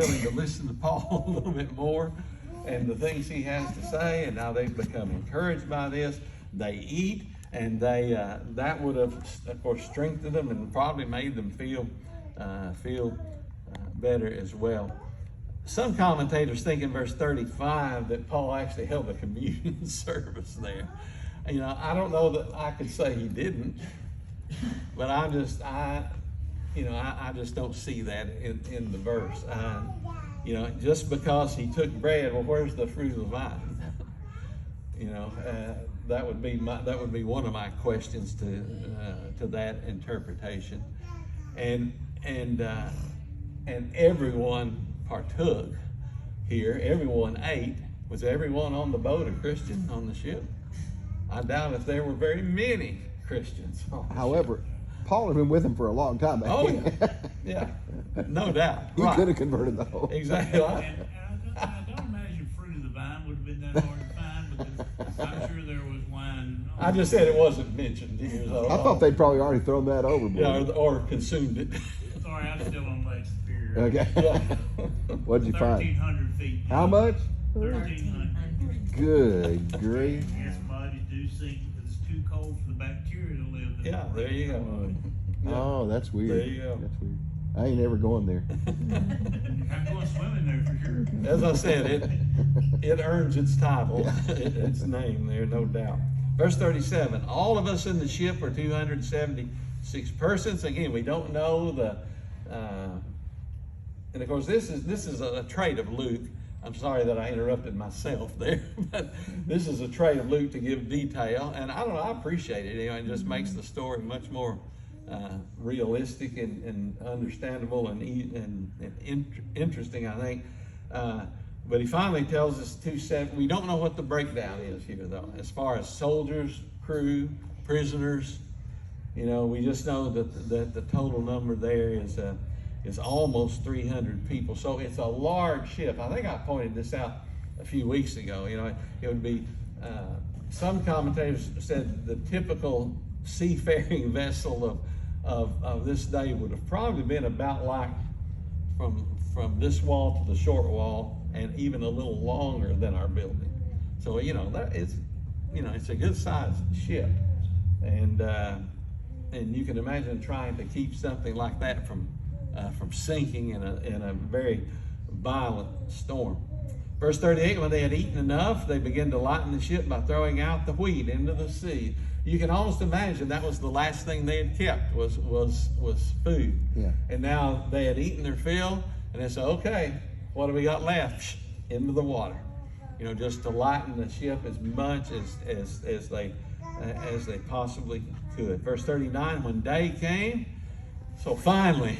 willing to listen to Paul a little bit more and the things he has to say, and now they've become encouraged by this. They eat, and that would have, of course, strengthened them and probably made them feel better as well. Some commentators think in verse 35 that Paul actually held a communion service there. I don't know that I could say he didn't, but I just don't see that in the verse. Just because he took bread, well, where's the fruit of the vine? That would be one of my questions to that interpretation. And everyone partook here. Everyone ate. Was everyone on the boat a Christian on the ship? I doubt if there were very many Christians. However, Paul had been with him for a long time. Oh, yeah, no doubt. He could have converted the whole. Exactly. I don't imagine fruit of the vine would have been that hard to find, because I'm sure there was wine. I just said it wasn't mentioned here. So I thought they'd probably already thrown that overboard. Yeah, or consumed it. Sorry, I'm still on Lake Superior. Okay. Yeah. What'd you find? 1,300 feet. How much? 1,300. Good grief. Yes, bodies do sink because it's too cold for the bacteria to live. Yeah, there you go. Yeah. Oh, that's weird. There you go. That's weird. I ain't ever going there. I'm going swimming there for sure. As I said, it earns its title, its name there, no doubt. Verse 37, all of us in the ship are 276 persons. Again, we don't know and of course this is a trait of Luke. I'm sorry that I interrupted myself there, but this is a trait of Luke to give detail, and I don't know, I appreciate it. It just makes the story much more realistic and understandable and interesting, I think. But he finally tells us we don't know what the breakdown is here, though, as far as soldiers, crew, prisoners. We just know that the total number there is almost 300 people. So it's a large ship. I think I pointed this out a few weeks ago. It would be, some commentators said the typical seafaring vessel of this day would have probably been about like from this wall to the short wall, and even a little longer than our building. So that is, it's a good sized ship, and you can imagine trying to keep something like that from sinking in a very violent storm. Verse 38, when they had eaten enough, they began to lighten the ship by throwing out the wheat into the sea. You can almost imagine that was the last thing they had kept was food. Yeah. And now they had eaten their fill, and they said, okay, what do we got left? Into the water. Just to lighten the ship as much as they possibly could. Verse 39, when day came, so finally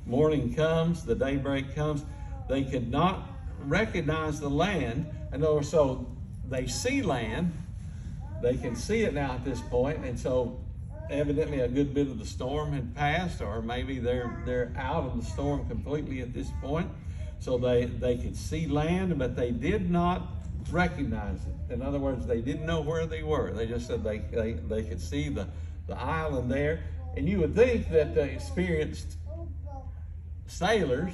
morning comes, the daybreak comes, they could not recognize the land. And so they see land, they can see it now at this point, and so evidently a good bit of the storm had passed, or maybe they're out of the storm completely at this point. So they could see land, but they did not recognize it. In other words, they didn't know where they were. They just said they could see the island there. And you would think that the experienced sailors,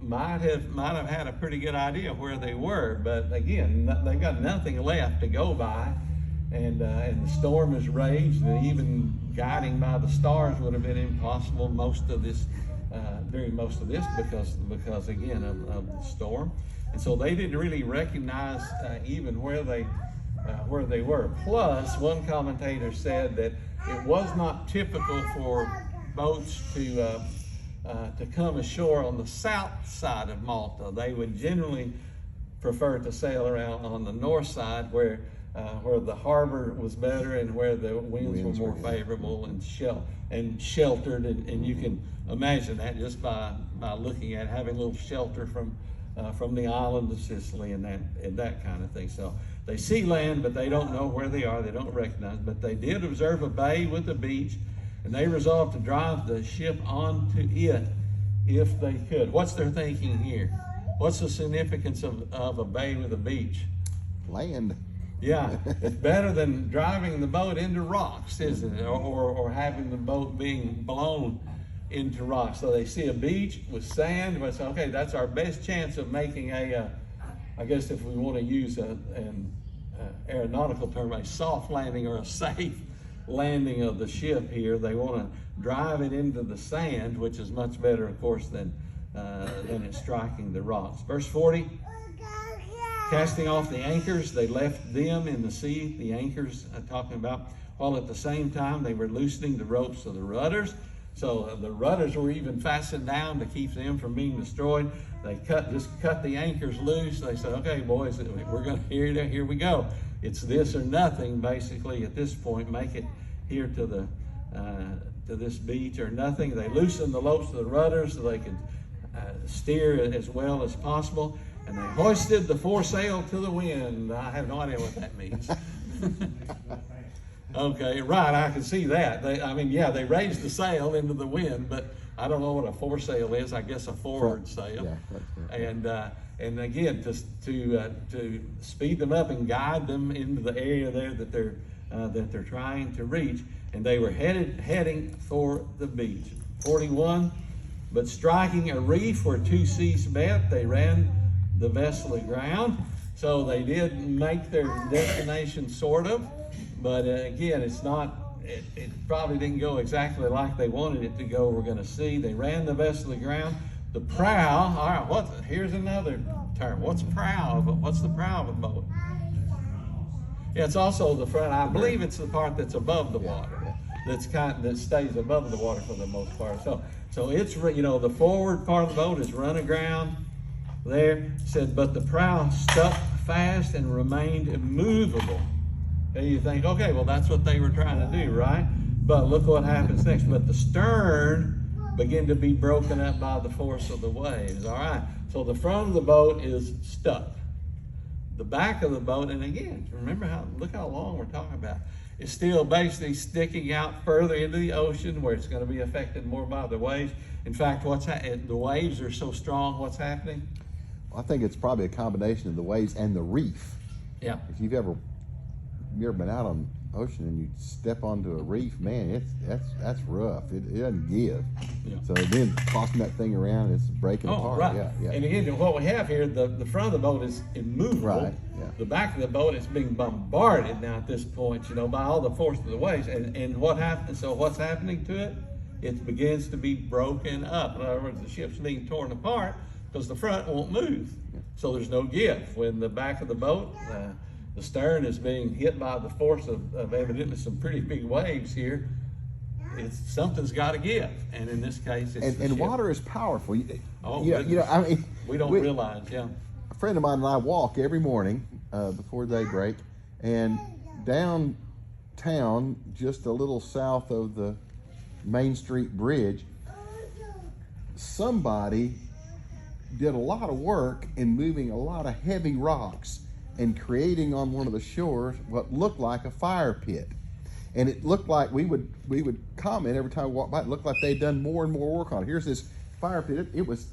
might have had a pretty good idea of where they were, but again, they got nothing left to go by, and the storm has raged, and even guiding by the stars would have been impossible during most of this because again of the storm, and so they didn't really recognize even where they were. Plus, one commentator said that it was not typical for boats to come ashore on the south side of Malta. They would generally prefer to sail around on the north side where the harbor was better and where the winds were more favorable and sheltered. And you can imagine that just by looking at having a little shelter from the island of Sicily and that kind of thing. So they see land, but they don't know where they are. They don't recognize. But they did observe a bay with a beach, and they resolved to drive the ship onto it if they could. What's their thinking here? What's the significance of a bay with a beach? Land. Yeah, it's better than driving the boat into rocks, isn't it? Or having the boat being blown into rocks. So they see a beach with sand, but say, okay, that's our best chance of making a, I guess if we want to use an aeronautical term, a soft landing or a safe landing of the ship here. They want to drive it into the sand, which is much better, of course, than it striking the rocks. Verse 40, casting off the anchors, they left them in the sea, the anchors talking about, while at the same time they were loosening the ropes of the rudders. So the rudders were even fastened down to keep them from being destroyed. They just cut the anchors loose. They said, okay, boys, we're going to, here we go. It's this or nothing, basically, at this point. Make it here to this beach or nothing. They loosened the ropes of the rudders so they could steer as well as possible. And they hoisted the foresail to the wind. I have no idea what that means. Okay, right, I can see that. They raised the sail into the wind, but I don't know what a foresail is. I guess a forward sail. Yeah, that's And again, to speed them up and guide them into the area there that they're trying to reach. And they were heading for the beach. 41, but striking a reef where two seas met, they ran the vessel aground. So they did make their destination, sort of. But again, it's not, it probably didn't go exactly like they wanted it to go. We're going to see. They ran the vessel aground. The prow, all right, here's another term. What's prow? What's the prow of a boat? Yeah, it's also the front. I believe it's the part that's above the water. That stays above the water for the most part. So it's, the forward part of the boat is run aground there. It said, but the prow stuck fast and remained immovable. And you think, okay, well, that's what they were trying to do, right? But look what happens next. But the stern began to be broken up by the force of the waves. All right. So the front of the boat is stuck. The back of the boat, and again, look how long we're talking about. It's still basically sticking out further into the ocean where it's going to be affected more by the waves. In fact, the waves are so strong, what's happening? I think it's probably a combination of the waves and the reef. Yeah. If you've ever been out on the ocean and you step onto a reef, man, that's rough. It doesn't give. Yeah. So then tossing that thing around, it's breaking apart. Right. Yeah. And again, what we have here, the front of the boat is immovable. Right. Yeah. The back of the boat is being bombarded now at this point, by all the force of the waves. And what happens? So what's happening to it? It begins to be broken up. In other words, the ship's being torn apart because the front won't move. Yeah. So there's no give. When the back of the boat, the stern is being hit by the force of evidently some pretty big waves here, something's got to give. And in this case, it's the and ship. water is powerful. We don't realize, A friend of mine and I walk every morning before daybreak, and downtown, just a little south of the Main Street Bridge, somebody did a lot of work in moving a lot of heavy rocks and creating on one of the shores what looked like a fire pit. And it looked like we would comment every time we walked by, it looked like they'd done more and more work on it. Here's this fire pit. It was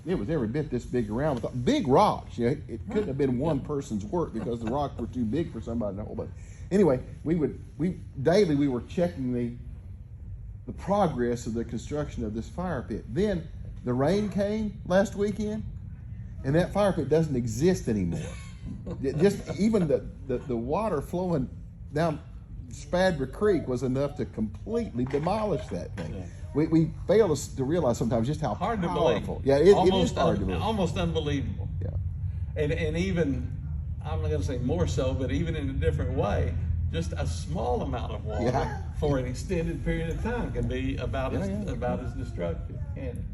every bit this big around with big rocks. It couldn't have been one person's work because the rocks were too big for somebody to hold. But anyway, daily we were checking the progress of the construction of this fire pit. Then the rain came last weekend, and that fire pit doesn't exist anymore. Just even the water flowing down Spadra Creek was enough to completely demolish that thing. Yeah. We fail to realize sometimes just how hard powerful. To believe. Yeah, it is hard to believe. Almost unbelievable. Yeah. And even, I'm not going to say more so, but even in a different way, just a small amount of water for an extended period of time can be about as destructive. And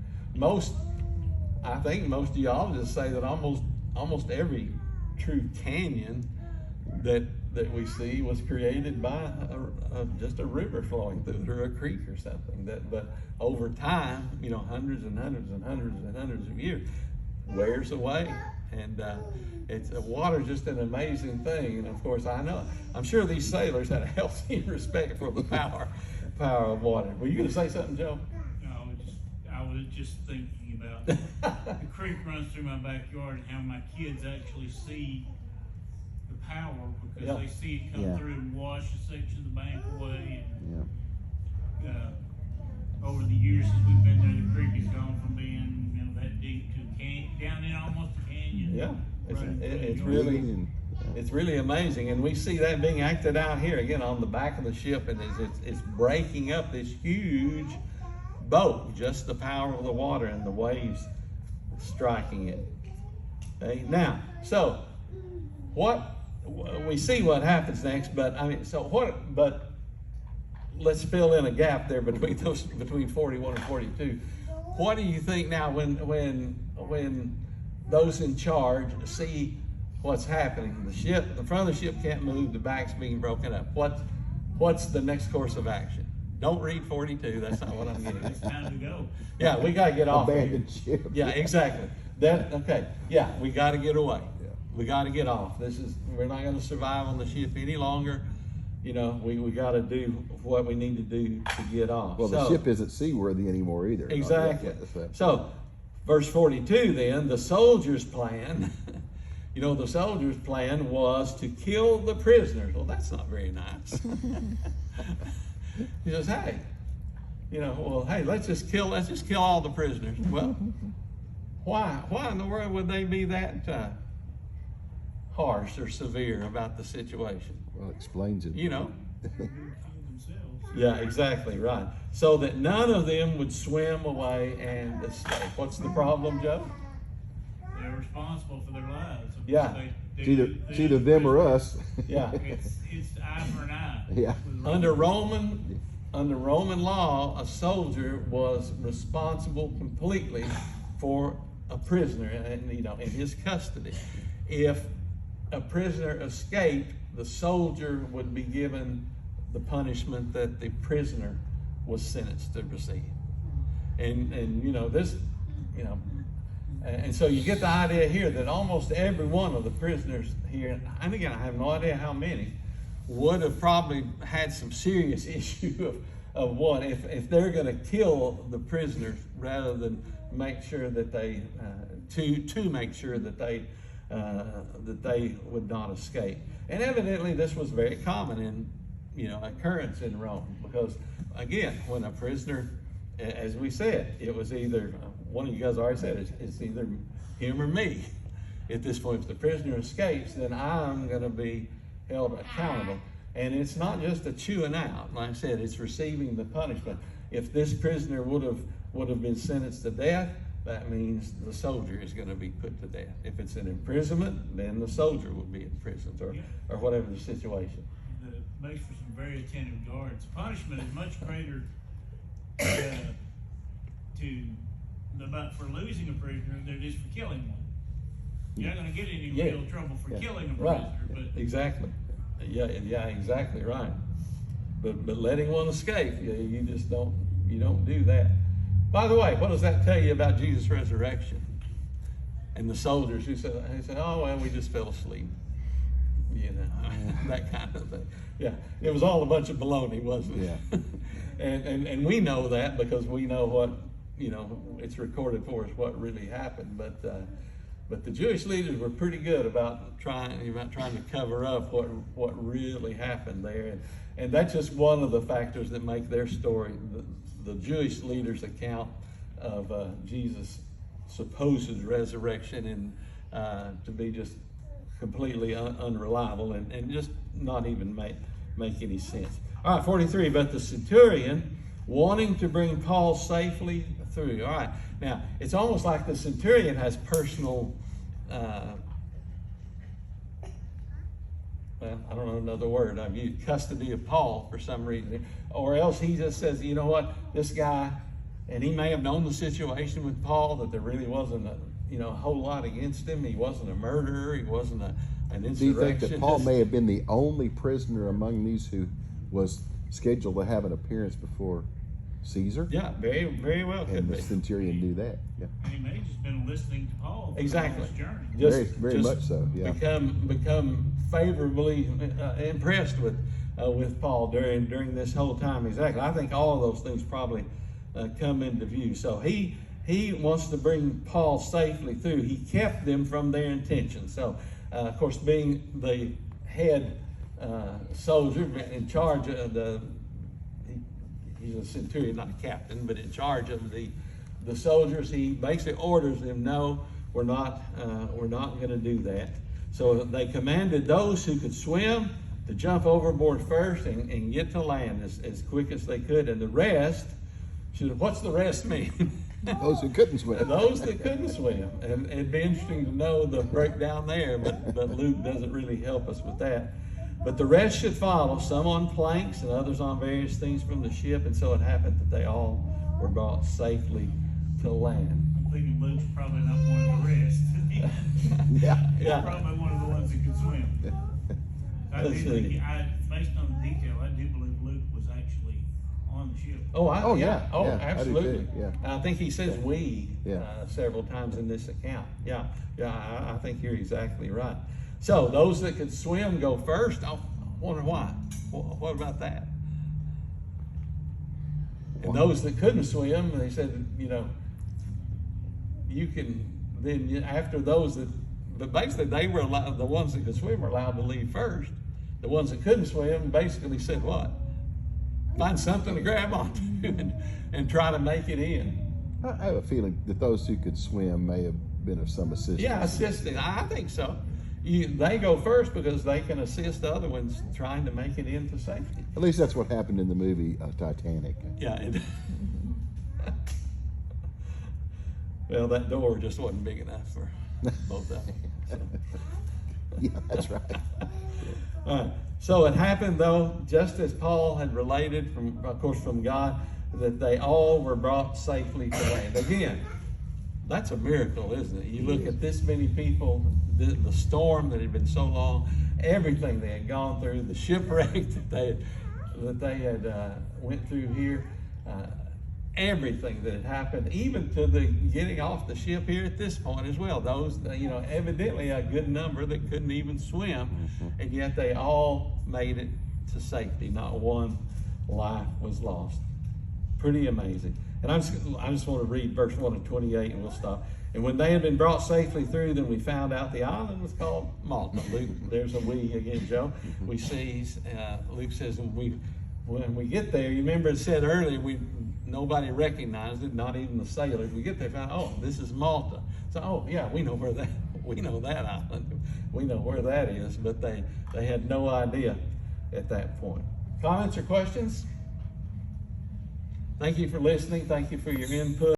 I think most geologists say that almost every true canyon that we see was created by just a river flowing through it or a creek or something. But over time, hundreds and hundreds and hundreds and hundreds of years, wears away. And water's just an amazing thing. And of course, I'm sure these sailors had a healthy respect for the power of water. Were you going to say something, Joe? No, I was just thinking about the creek runs through my backyard and how my kids actually see the power because they see it come through and wash a section of the bank away. over the years since we've been there, the creek has gone from being, you know, that deep to down in almost a canyon. Yeah, it's Right. really, it's really amazing, and we see that being acted out here again on the back of the ship, and it's breaking up this huge boat, just the power of the water and the waves striking it. Okay? Now, so what we see what happens next, but I mean, so what? But let's fill in a gap there between 41 and 42. What do you think now when those in charge see what's happening? The front of the ship can't move, the back's being broken up. What's the next course of action? Don't read 42, that's not what I'm getting at. It's time to go. Yeah, we gotta get off. Abandoned ship. Yeah, exactly. Okay. Yeah, we gotta get away. Yeah. We gotta get off. We're not gonna survive on the ship any longer. You know, we gotta do what we need to do to get off. Well, the ship isn't seaworthy anymore either. Exactly. So, So, verse 42 then, the soldiers' plan, you know, the soldiers' plan was to kill the prisoners. Well, that's not very nice. He says, hey, you know, well, hey, let's just kill all the prisoners. Well, why in the world would they be that harsh or severe about the situation? well, it explains it. You know? Themselves. Yeah, exactly, right. So that none of them would swim away and escape. What's the problem, Joe? They're responsible for their lives. Yeah. It's either them or us. Yeah. It's eye for an eye. Yeah. Under Roman law, a soldier was responsible completely for a prisoner, and you know, in his custody. If a prisoner escaped, the soldier would be given the punishment that the prisoner was sentenced to receive. And you know, this, you know, and so you get the idea here that almost every one of the prisoners here, and again, I have no idea how many, would have probably had some serious issue of what, if they're going to kill the prisoners rather than make sure that they, to make sure that they would not escape. And evidently this was very common in, you know, occurrence in Rome, because again, when a prisoner, as we said, it was either, one of you guys already said, it's either him or me. At this point, if the prisoner escapes, then I'm going to be held accountable. And it's not just a chewing out. Like I said, it's receiving the punishment. If this prisoner would have been sentenced to death, that means the soldier is going to be put to death. If it's an imprisonment, then the soldier would be imprisoned, or whatever the situation. That makes for some very attentive guards. Punishment is much greater for losing a prisoner than it is for killing one. You're not going to get any real trouble for killing a prisoner, but Exactly. Yeah, exactly right. But letting one escape, you just don't do that. By the way, what does that tell you about Jesus' resurrection? And the soldiers who said, oh well, we just fell asleep. You know, that kind of thing. Yeah, it was all a bunch of baloney, wasn't it? Yeah. and we know that because we know what, you know, it's recorded for us what really happened. But the Jewish leaders were pretty good about trying to cover up what really happened there, and that's just one of the factors that make their story, the Jewish leaders' account of Jesus' supposed resurrection, and to be just completely unreliable and just not even make any sense. All right, 43. But the centurion, wanting to bring Paul safely through. All right. Now, it's almost like the centurion has personal, well, I don't know another word. I've used custody of Paul for some reason. Or else he just says, you know what, this guy, and he may have known the situation with Paul, that there really wasn't a whole lot against him. He wasn't a murderer. He wasn't an insurrectionist. Do you think that Paul may have been the only prisoner among these who was scheduled to have an appearance before Caesar? Yeah, very, very well could And be. the centurion knew that. Yeah. and he may have just been listening to Paul for Exactly. his journey. Very much so. Yeah. Become favorably impressed with Paul during this whole time. Exactly. I think all of those things probably come into view. So he wants to bring Paul safely through. He kept them from their intentions. So, of course, being the head soldier in charge of he's a centurion, not a captain, but in charge of the soldiers. He basically orders them, no, we're not going to do that. So they commanded those who could swim to jump overboard first and get to land as quick as they could, and the rest, what's the rest mean? Those who couldn't swim. Those that couldn't swim. And it'd be interesting to know the breakdown there, but Luke doesn't really help us with that. But the rest should follow, some on planks and others on various things from the ship, and so it happened that they all were brought safely to land. I'm thinking Luke's probably not one of the rest. He's probably one of the ones that can swim. Based on the detail, I do believe Luke was actually on the ship. Absolutely. Yeah. I think he says we Yeah. several times in this account. I think you're exactly right. So those that could swim go first. I wonder why. What about that? And those that couldn't swim, they said, you can then after those that, but basically they were allowed, the ones that could swim were allowed to leave first. The ones that couldn't swim basically said what? Find something to grab onto and try to make it in. I have a feeling that those who could swim may have been of some assistance. Yeah, assisting. I think so. They go first because they can assist the other ones trying to make it into safety. At least that's what happened in the movie Titanic. Yeah. Well, that door just wasn't big enough for both of them. So. Yeah, that's right. All right. So it happened, though, just as Paul had related, from God, that they all were brought safely to land. Again, that's a miracle, isn't it? You look at this many people, the storm that had been so long, everything they had gone through, the shipwreck that they had went through here, everything that had happened, even to the getting off the ship here at this point as well. Those, evidently a good number that couldn't even swim, and yet they all made it to safety. Not one life was lost. Pretty amazing. And I just want to read verse 1 of 28 and we'll stop. And when they had been brought safely through, then we found out the island was called Malta. Luke, there's a we again, Joe. We see, Luke says, when we get there, you remember it said earlier, nobody recognized it, not even the sailors. We get there, found, this is Malta. So, we know where that island. We know where that is, but they had no idea at that point. Comments or questions? Thank you for listening. Thank you for your input.